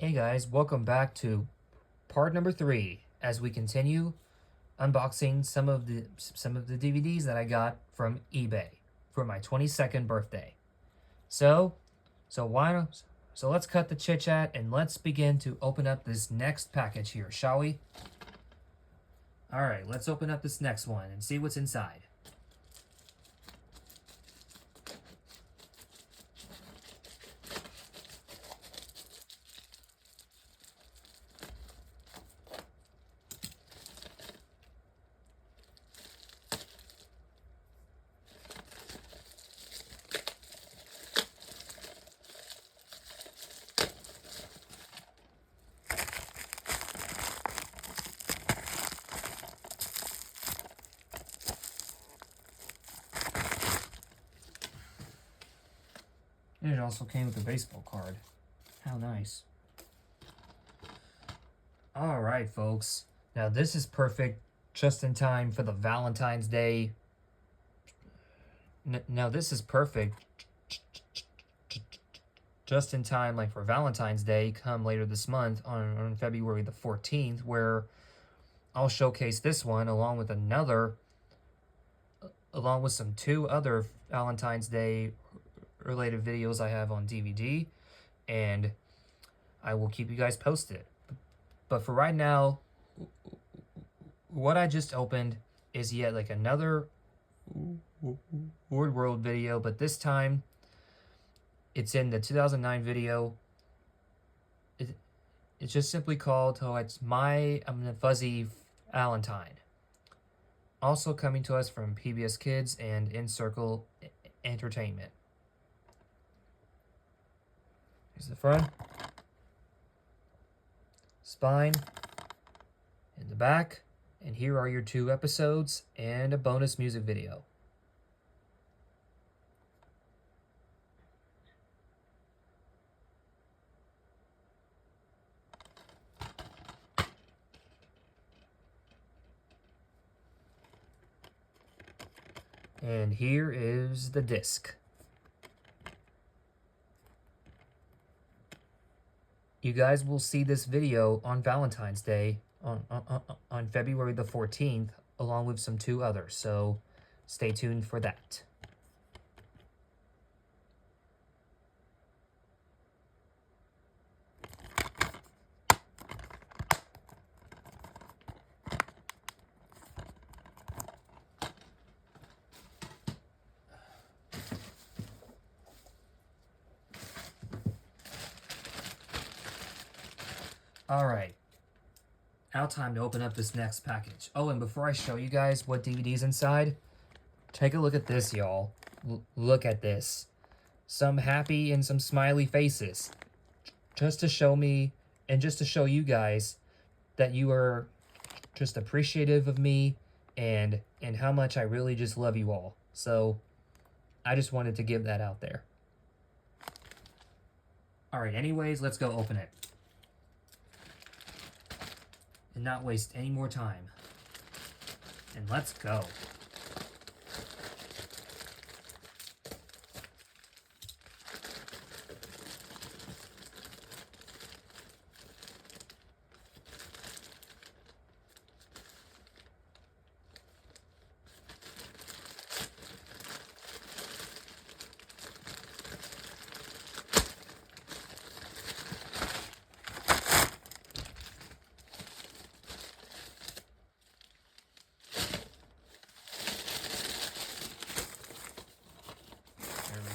Hey guys, welcome back to part number 3 as we continue unboxing some of the DVDs that I got from eBay for my 22nd birthday. So let's cut the chit chat and let's begin to open up this next package here, shall we? All right, let's open up this next one and see what's inside. And it also came with a baseball card. How nice. All right, folks. Now this is perfect, just in time for the Valentine's Day. Now this is perfect, just in time, like for Valentine's Day, come later this month on February the 14th, where I'll showcase this one along with some 2 other Valentine's Day related videos I have on DVD, and I will keep you guys posted. But for right now, what I just opened is yet like another WordWorld video, but this time it's in the 2009 video. It's just simply called it's My Fuzzy Valentine. Also coming to us from PBS Kids and In Circle Entertainment. Here's the front, spine, and the back, and here are your 2 episodes and a bonus music video. And here is the disc. You guys will see this video on Valentine's Day on February the 14th, along with some 2 others, so stay tuned for that. All right, now time to open up this next package. Oh, and before I show you guys what DVD's inside, take a look at this, y'all. Look at this. Some happy and some smiley faces. Just to show me and just to show you guys that you are just appreciative of me and how much I really just love you all. So I just wanted to give that out there. All right, anyways, let's go open it and not waste any more time. And let's go.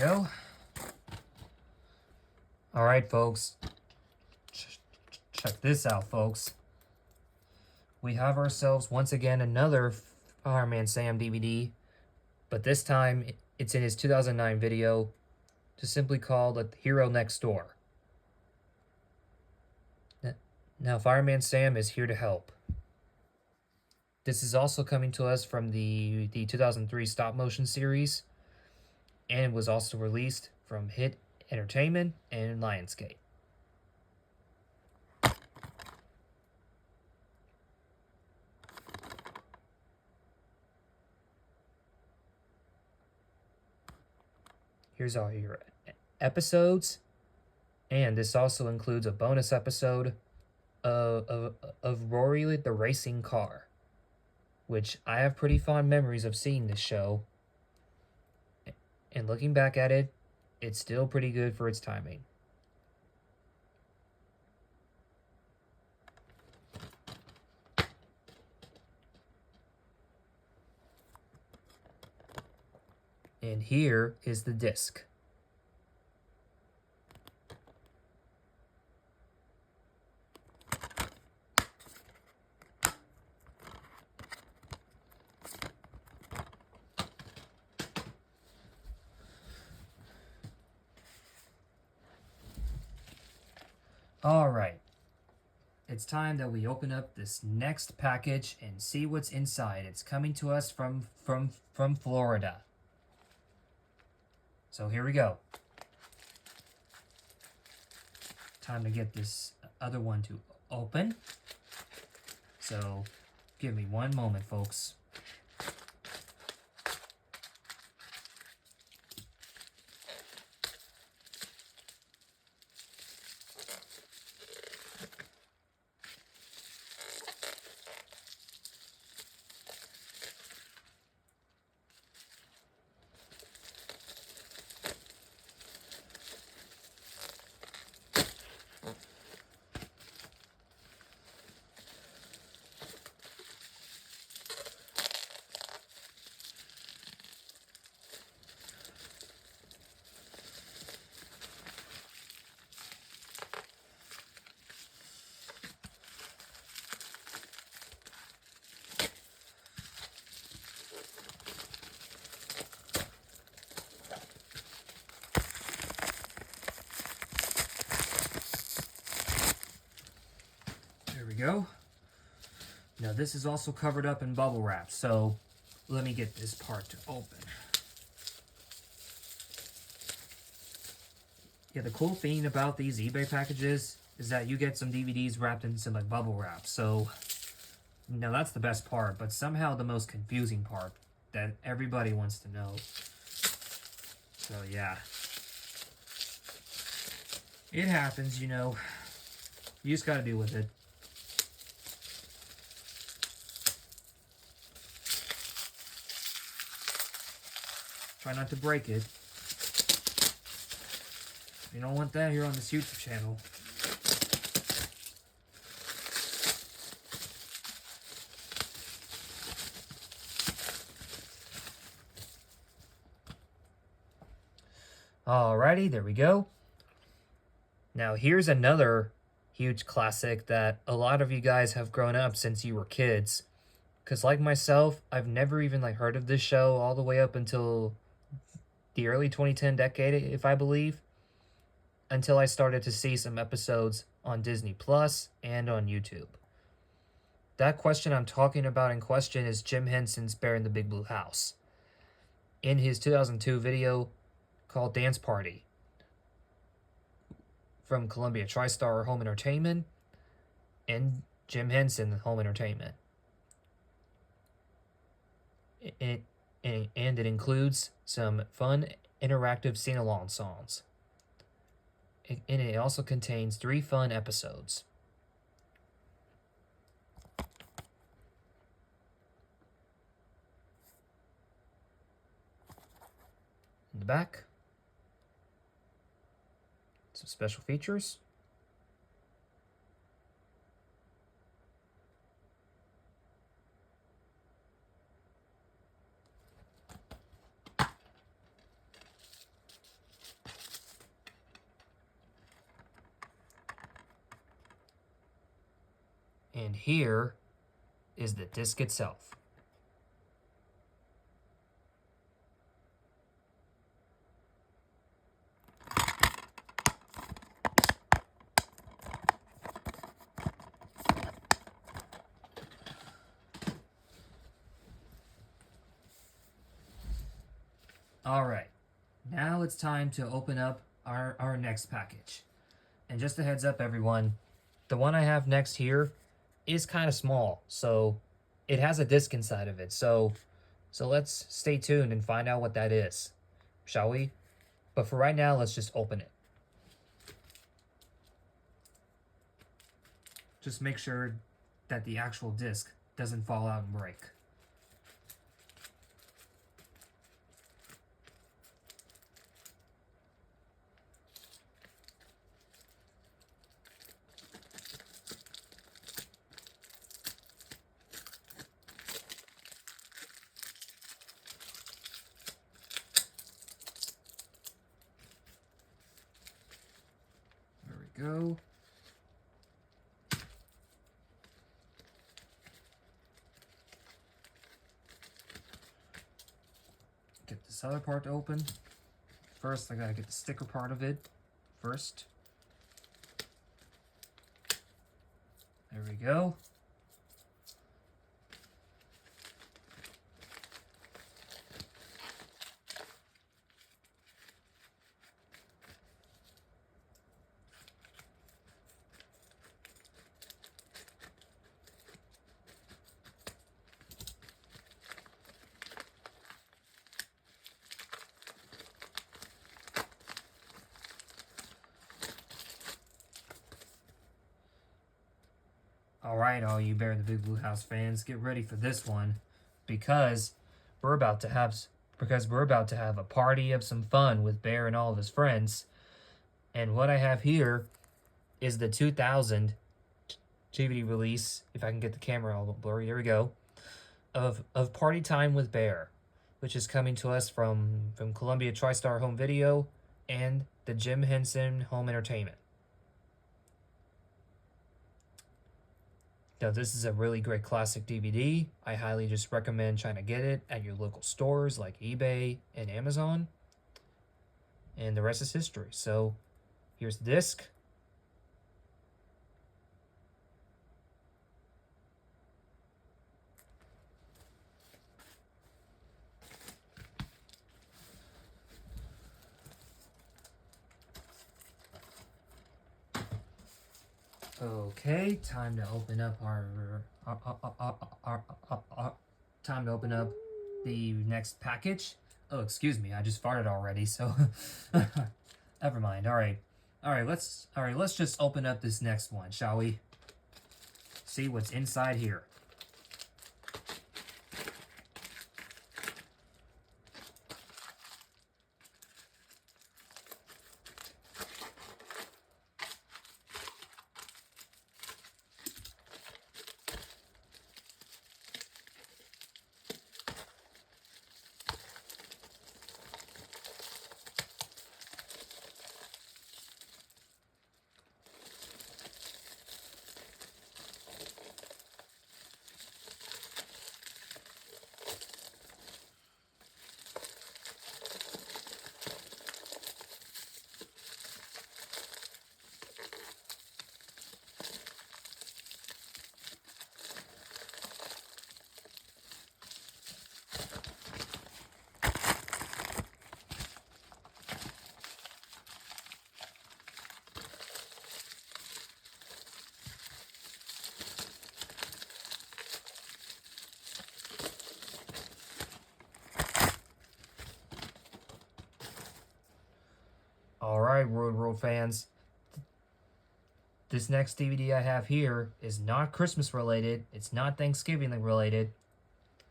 Go. All right, folks. Check this out, folks. We have ourselves once again another Fireman Sam DVD, but this time it's in his 2009 video, just simply called The Hero Next Door. Now, Fireman Sam is here to help. This is also coming to us from the 2003 stop motion series, and was also released from Hit Entertainment and Lionsgate. Here's all your episodes And this also includes a bonus episode of Rory the Racing Car, which I have pretty fond memories of seeing this show. And looking back at it, it's still pretty good for its timing. And here is the disc. Alright, it's time that we open up this next package and see what's inside. It's coming to us from Florida. So here we go. Time to get this other one to open. So give me one moment, folks. Go. Now this is also covered up in bubble wrap, so let me get this part to open. Yeah, the cool thing about these eBay packages is that you get some DVDs wrapped in some like bubble wrap, so now that's the best part, but somehow the most confusing part that everybody wants to know. So yeah, it happens, you know, you just gotta deal with it. Try not to break it. You don't want that here on this YouTube channel. Alrighty, there we go. Now here's another huge classic that a lot of you guys have grown up since you were kids. Because like myself, I've never even like heard of this show all the way up until the early 2010 decade, if I believe, until I started to see some episodes on Disney Plus and on YouTube. That question I'm talking about in question is Jim Henson's Bear in the Big Blue House. In his 2002 video called Dance Party from Columbia TriStar Home Entertainment and Jim Henson Home Entertainment. And it includes some fun, interactive sing-along songs. And it also contains 3 fun episodes. In the back, some special features. And here is the disc itself. All right, now it's time to open up our next package. And just a heads up, everyone, the one I have next here is kind of small, so it has a disc inside of it. So let's stay tuned and find out what that is, shall we? But for right now, let's just open it. Just make sure that the actual disc doesn't fall out and break. There we go. Get this other part open. First, I gotta get the sticker part of it first. There we go. Alright, all you Bear in the Big Blue House fans, get ready for this one because we're about to have a party of some fun with Bear and all of his friends. And what I have here is the 2000 DVD release, if I can get the camera all blurry, there we go, of Party Time with Bear, which is coming to us from Columbia TriStar Home Video and the Jim Henson Home Entertainment. Now, this is a really great classic DVD. I highly just recommend trying to get it at your local stores like eBay and Amazon. And the rest is history. So, here's the disc. Okay, time to open up time to open up the next package. Oh, excuse me, I just farted already, so never mind. All right, let's just open up this next one, shall we? See what's inside here. Alright, WordWorld fans. This next DVD I have here is not Christmas related. It's not Thanksgiving related.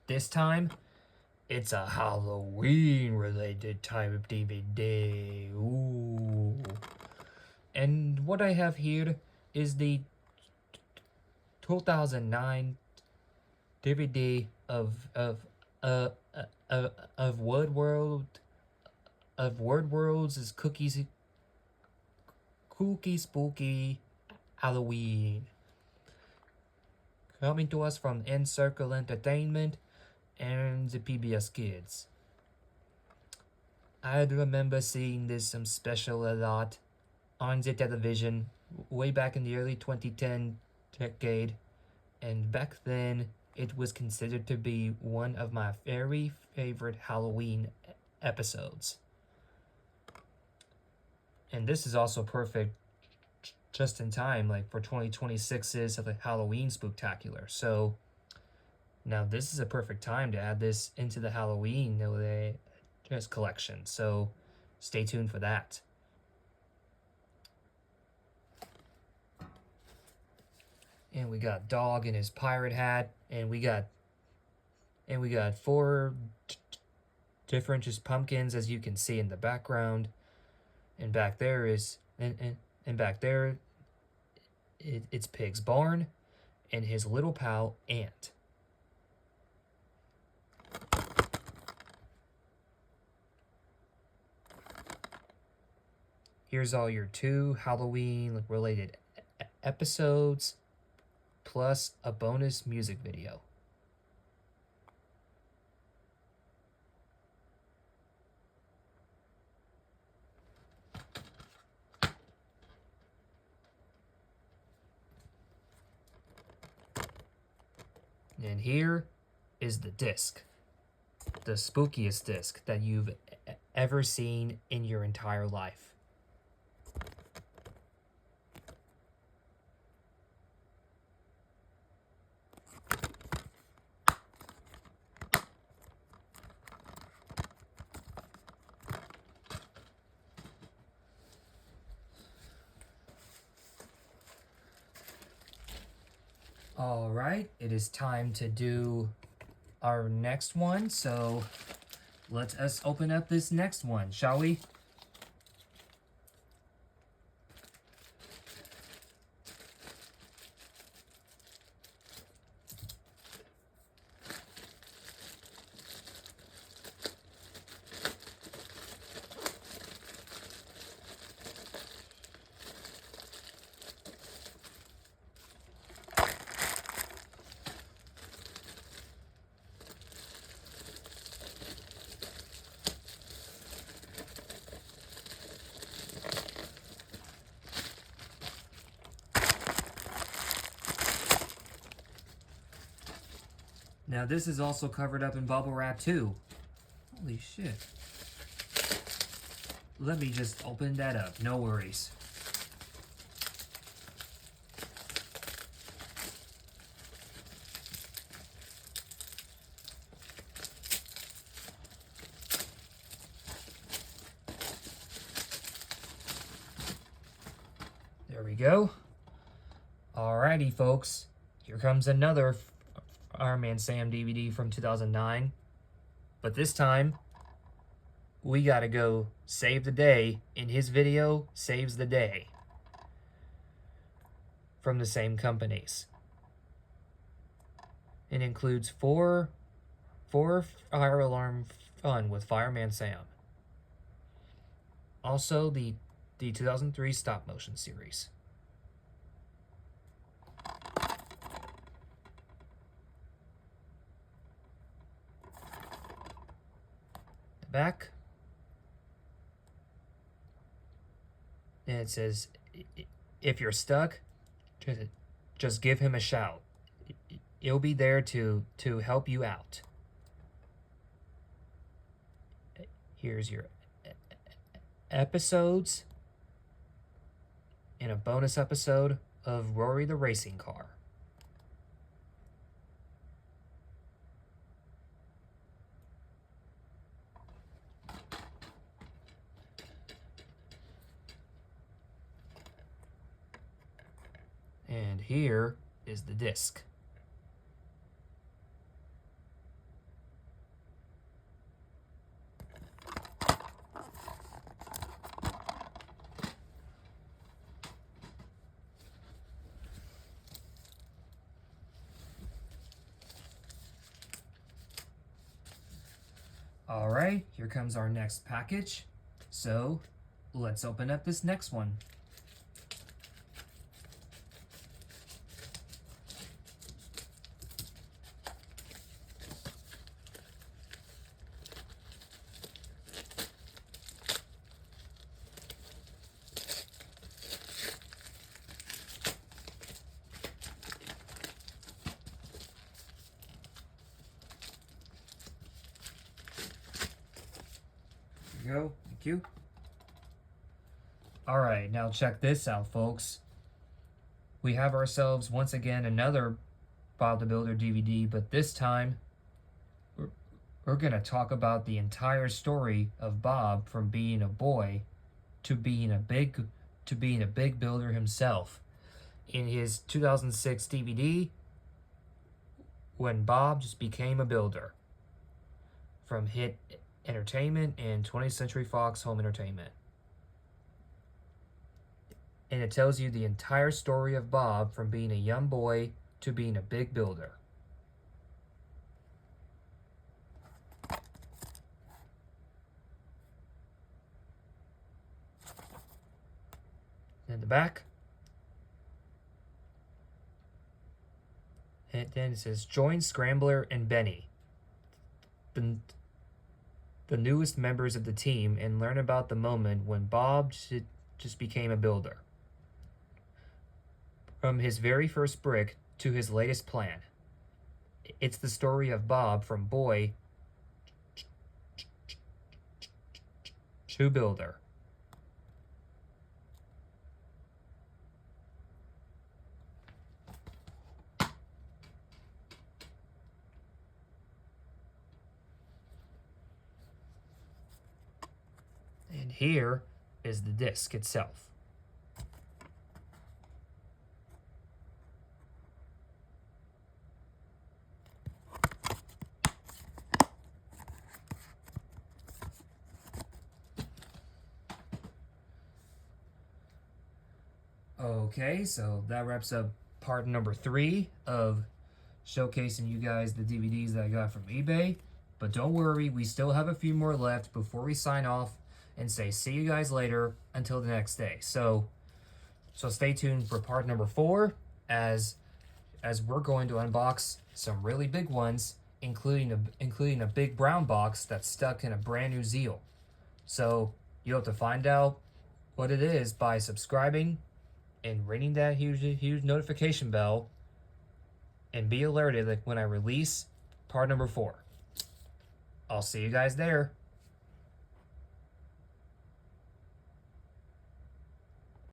This time, it's a Halloween related type of DVD. Ooh. And what I have here is the 2009 DVD of WordWorld's Cookie Spooky Halloween. Coming to us from Encircle Entertainment and the PBS Kids. I remember seeing this some special a lot on the television way back in the early 2010 decade, and back then it was considered to be one of my very favorite Halloween episodes. And this is also perfect just in time, like for 2026's of the Halloween Spooktacular. So now this is a perfect time to add this into the Halloween collection. So stay tuned for that. And we got Dog in his pirate hat, and we got four different just pumpkins, as you can see in the background. And back there is and back there it's Pig's barn and his little pal Ant. Here's all your 2 Halloween related episodes, plus a bonus music video. And here is the disc, the spookiest disc that you've ever seen in your entire life. All right, it is time to do our next one, so let us open up this next one, shall we? Now this is also covered up in bubble wrap too. Holy shit. Let me just open that up, no worries. There we go. Alrighty folks, here comes another Fireman Sam DVD from 2009, but this time we gotta go save the day in his video Saves the Day from the same companies. It includes four fire alarm fun with Fireman Sam. Also the 2003 stop motion series. Back, and it says, if you're stuck, just give him a shout. He'll be there to help you out. Here's your episodes and a bonus episode of Rory the Racing Car. And here is the disc. All right, here comes our next package. So let's open up this next one. Go. Thank you. All right, now check this out, folks. We have ourselves once again another Bob the Builder DVD, but this time we're gonna talk about the entire story of Bob from being a boy to being a big builder himself. in his 2006 DVD, When Bob Just Became a Builder, from Hit Entertainment and 20th Century Fox Home Entertainment. And it tells you the entire story of Bob from being a young boy to being a big builder. In the back, and then it says, join Scrambler and Benny, the newest members of the team, and learn about the moment when Bob just became a builder. From his very first brick to his latest plan. It's the story of Bob from boy to builder. And here is the disc itself. Okay, so that wraps up part number 3 of showcasing you guys the DVDs that I got from eBay. But don't worry, we still have a few more left before we sign off and say see you guys later until the next day. So stay tuned for part number 4 as we're going to unbox some really big ones, including a big brown box that's stuck in a brand new Zeal. So you'll have to find out what it is by subscribing and ringing that huge notification bell, and be alerted like when I release part number 4. I'll see you guys there.